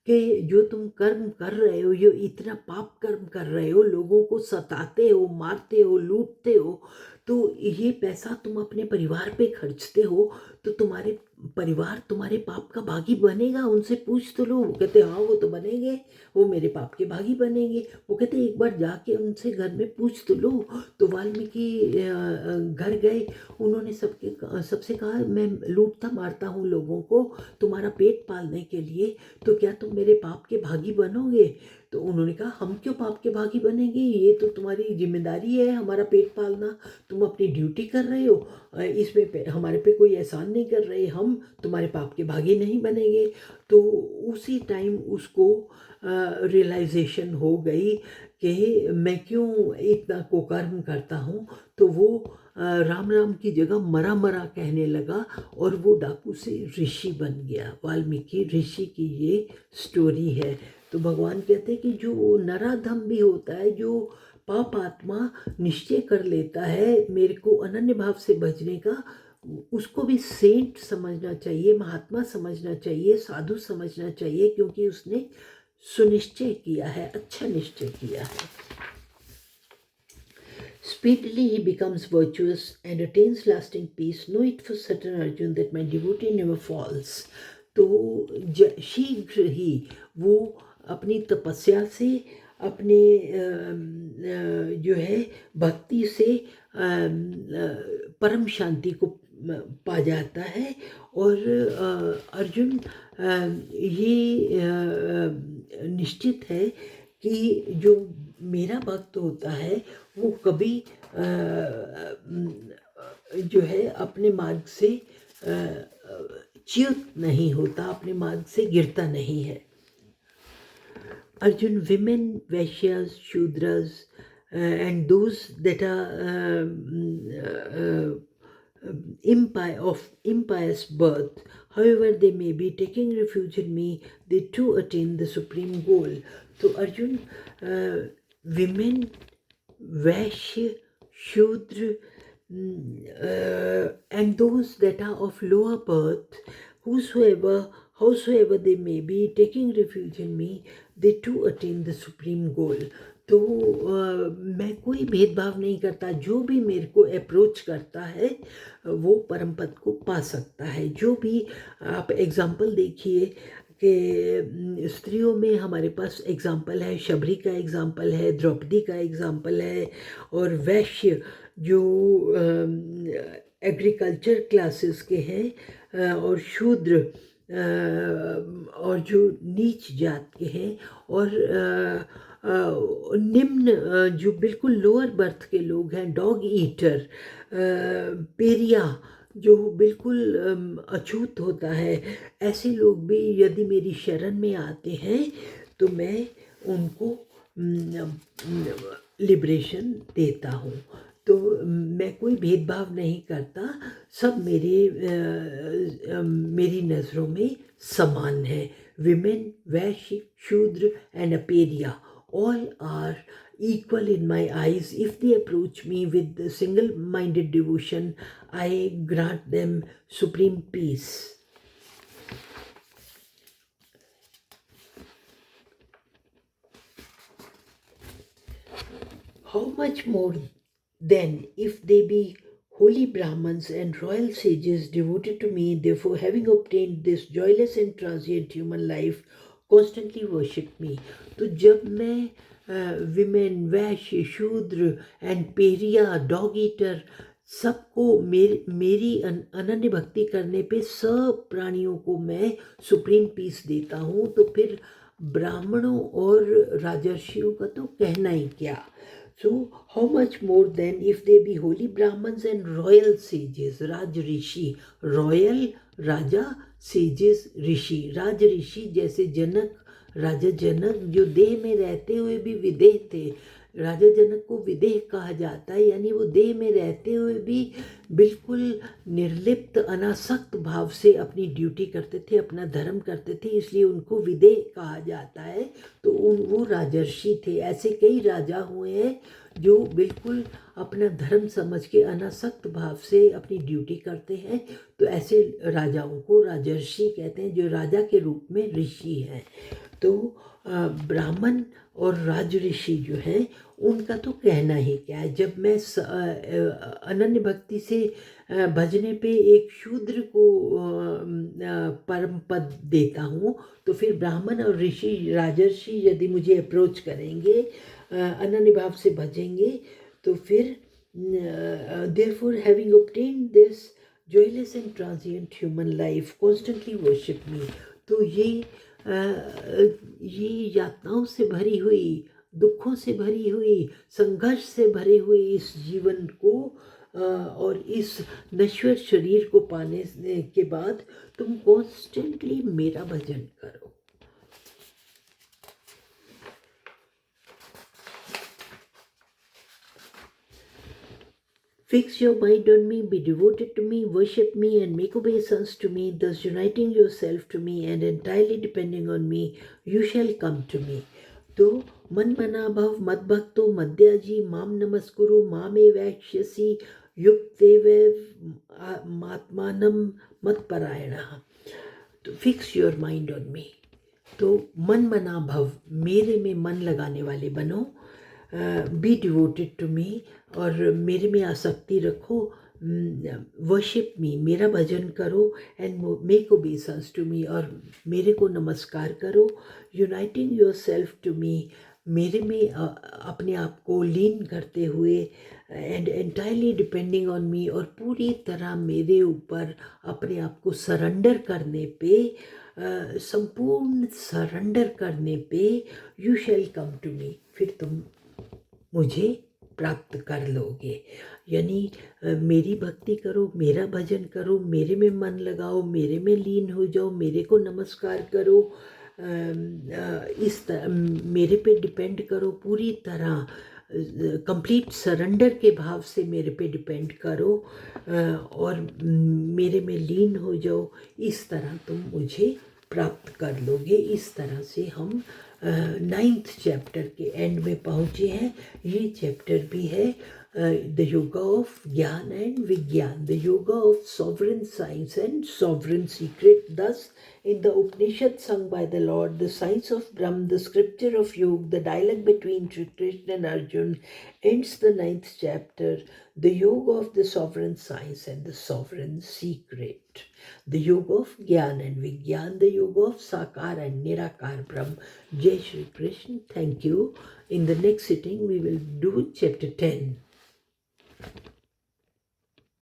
कि जो तुम कर्म कर रहे हो, ये इतना पाप कर्म कर रहे हो, लोगों को सताते हो, मारते हो, लूटते हो, तो ये पैसा तुम अपने परिवार पे खर्चते हो, तो तुम्हारे परिवार तुम्हारे पाप का भागी बनेगा, उनसे पूछ तो लो। वो कहते हाँ वो तो बनेंगे, वो मेरे पाप के भागी बनेंगे। वो कहते एक बार जाके उनसे घर में पूछ तो लो। तो वाल्मीकि घर गए, उन्होंने सबसे कहा मैं लूटता मारता हूँ लोगों को तुम्हारा पेट पालने के लिए, तो क्या तुम मेरे पाप के भागी बनोगे। तो उन्होंने कहा हम क्यों पाप के भागी बनेंगे, ये तो तुम्हारी जिम्मेदारी है हमारा पेट पालना, तुम अपनी ड्यूटी कर रहे हो, इसमें हमारे पे कोई एहसान नहीं कर रहे, हम तुम्हारे पाप के भागी नहीं बनेंगे। तो उसी टाइम उसको रियलाइजेशन हो गई कि मैं क्यों इतना कुकर्म करता हूँ। तो वो राम राम की जगह मरा मरा कहने लगा और वो डाकू से ऋषि बन गया। वाल्मीकि ऋषि की ये स्टोरी है। तो भगवान कहते हैं कि जो नराधम भी होता है, जो पाप आत्मा निश्चय कर लेता है मेरे को अनन्य भाव से भजने का, उसको भी सेंट समझना चाहिए, महात्मा समझना चाहिए, साधु समझना चाहिए, क्योंकि उसने सुनिश्चय किया है, अच्छा निश्चय किया है। Speedily he becomes virtuous and attains lasting peace. Know it for certain, Arjun, that my devotee never falls. तो शीघ्र ही वो अपनी तपस्या से, अपने जो है भक्ति से परम शांति को पा जाता है। और अर्जुन ये निश्चित है कि जो मेरा भक्त होता है वो कभी जो है अपने मार्ग से च्युत नहीं होता, अपने मार्ग से गिरता नहीं है। Arjun, women, Vaishyas, Shudras, and those that are of impious birth, however they may be, taking refuge in me, they too attain the supreme goal. So Arjun, women, Vaishya, Shudra, and those that are of lower birth, howsoever they may be, taking refuge in me, they too attain the supreme goal. तो मैं कोई भेदभाव नहीं करता, जो भी मेरे को अप्रोच करता है वो परम पद को पा सकता है। जो भी आप एग्जाम्पल देखिए कि स्त्रियों में हमारे पास एग्जाम्पल है, शबरी का एग्जाम्पल है, द्रौपदी का एग्जाम्पल है, और वैश्य जो एग्रीकल्चर क्लासेस के हैं, और शूद्र और जो नीच जात के हैं, और निम्न जो बिल्कुल लोअर बर्थ के लोग हैं, डॉग ईटर, पेरिया जो बिल्कुल अछूत होता है, ऐसे लोग भी यदि मेरी शरण में आते हैं तो मैं उनको लिबरेशन देता हूँ। तो मैं कोई भेदभाव नहीं करता, सब मेरी नज़रों में समान है। विमेन, वैश्य, शूद्र and अपेरिया, all are equal in my eyes. If they approach me with single-minded devotion, I grant them supreme peace. How much more then if they be holy Brahmins and royal sages devoted to me, therefore having obtained this joyless and transient human life, constantly worship me. तो जब मैं विमेन, वैश्य, शूद्र एंड पेरिया, डॉग ईटर सबको मेरी अनन्य भक्ति करने पे सब प्राणियों को मैं सुप्रीम पीस देता हूँ, तो फिर ब्राह्मणों और राजर्षियों का तो कहना ही क्या. So how much more then if they be holy Brahmins and royal sages, Raj Rishi, royal Raja, sages ऋषि. राज ऋषि जैसे जनक, राजा जनक जो देह में रहते हुए भी विदेह थे. राजा जनक को विदेह कहा जाता है, यानी वो देह में रहते हुए भी बिल्कुल निर्लिप्त अनासक्त भाव से अपनी ड्यूटी करते थे, अपना धर्म करते थे, इसलिए उनको विदेह कहा जाता है. तो वो राजर्षि थे. ऐसे कई राजा हुए हैं जो बिल्कुल अपना धर्म समझ के अनासक्त भाव से अपनी ड्यूटी करते हैं, तो ऐसे राजाओं को राजर्षि कहते हैं, जो राजा के रूप में ऋषि हैं. तो ब्राह्मण और राज ऋषि जो हैं उनका तो कहना ही क्या है. जब मैं अनन्य भक्ति से भजने पे एक शूद्र को परम पद देता हूँ, तो फिर ब्राह्मण और ऋषि, राजर्षि यदि मुझे अप्रोच करेंगे, अनन्य भाव से भजेंगे, तो फिर therefore having obtained this joyless and transient human life, constantly worship me. तो ये यातनाओं से भरी हुई, दुखों से भरी हुई, संघर्ष से भरे हुए इस जीवन को और इस नश्वर शरीर को पाने के बाद तुम कॉन्स्टेंटली मेरा भजन करो. Fix your mind on me, be devoted to me, worship me and make obeisance to me, thus uniting yourself to me and entirely depending on me, you shall come to me. तो मन मना भव मद भक्तो मद्याजी माम नमस्कुरु मामे वैक्ष्यसि युक्तेव मात्मानम मत परायणः. तो fix your mind on me. तो मन मना भव, मेरे में मन लगाने वाले बनो. बी डिवोटेड टू मी, और मेरे में आसक्ति रखो. वर्शिप मी, मेरा भजन करो. And make obeisance to me, और मेरे को नमस्कार करो. Uniting yourself to me, मेरे में अपने आप को लीन करते हुए. And entirely depending on me, और पूरी तरह मेरे ऊपर अपने आप को सरेंडर करने पे, संपूर्ण सरेंडर करने पे, you shall come to me, फिर तुम मुझे प्राप्त कर लोगे. यानी मेरी भक्ति करो, मेरा भजन करो, मेरे में मन लगाओ, मेरे में लीन हो जाओ, मेरे को नमस्कार करो, इस तरह मेरे पे डिपेंड करो, पूरी तरह कंप्लीट सरेंडर के भाव से मेरे पे डिपेंड करो, और मेरे में लीन हो जाओ. इस तरह तुम मुझे प्राप्त कर लोगे. इस तरह से हम 9th चैप्टर के एंड में पहुँचे हैं. ये चैप्टर भी है द योगा ऑफ ज्ञान एंड विज्ञान, the yoga of sovereign science and sovereign secret. Thus, in the Upanishad sung by the Lord, the science of Brahm, the scripture of Yoga, the dialogue between Shri Krishna and Arjun ends the 9th chapter, the yoga of the sovereign science and the sovereign secret. The yoga of Gyan and Vigyan, the yoga of Sakar and Nirakar Brahm. Jai Shri Krishna. Thank you. In the next sitting, we will do chapter 10.